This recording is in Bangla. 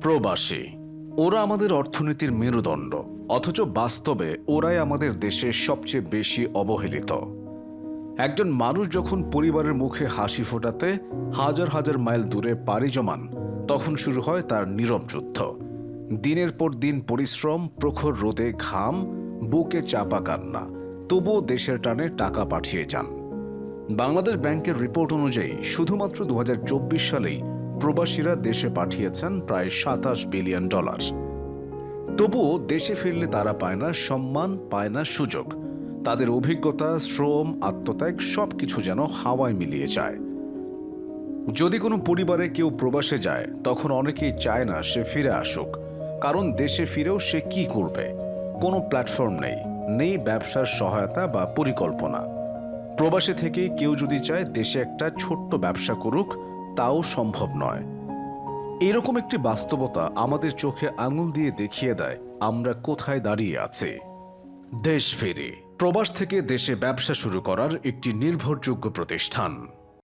প্রবাসী ওরা আমাদের অর্থনীতির মেরুদণ্ড, অথচ বাস্তবে ওরাই আমাদের দেশের সবচেয়ে বেশি অবহেলিত। একজন মানুষ যখন পরিবারের মুখে হাসি ফোটাতে হাজার হাজার মাইল দূরে পাড়ি জমান, তখন শুরু হয় তার নীরব যুদ্ধ। দিনের পর দিন পরিশ্রম, প্রখর রোদে ঘাম, বুকে চাপা কান্না, তবুও দেশের টানে টাকা পাঠিয়ে যান। বাংলাদেশ ব্যাংকের রিপোর্ট অনুযায়ী শুধুমাত্র 2024 সালেই প্রবাসীরা দেশে পাঠিয়েছেন প্রায় $27 বিলিয়ন। তবুও দেশে ফিরলে তারা পায় না সম্মান, পায় না সুযোগ। তাদের অভিজ্ঞতা, শ্রম, আত্মত্যাগ সবকিছু যেন হাওয়ায় মিলিয়ে যায়। যদি কোনো পরিবারে কেউ প্রবাসে যায়, তখন অনেকেই চায় না সে ফিরে আসুক, কারণ দেশে ফিরেও সে কি করবে? কোনো প্ল্যাটফর্ম নেই ব্যবসার সহায়তা বা পরিকল্পনা। প্রবাসে থেকেই কেউ যদি চায় দেশে একটা ছোট্ট ব্যবসা করুক, তাও সম্ভব নয়। এরকম একটি বাস্তবতা আমাদের চোখে আঙুল দিয়ে দেখিয়ে দেয় আমরা কোথায় দাঁড়িয়ে আছি। দেশ ফেরি, প্রবাস থেকে দেশে ব্যবসা শুরু করার একটি নির্ভরযোগ্য প্রতিষ্ঠান।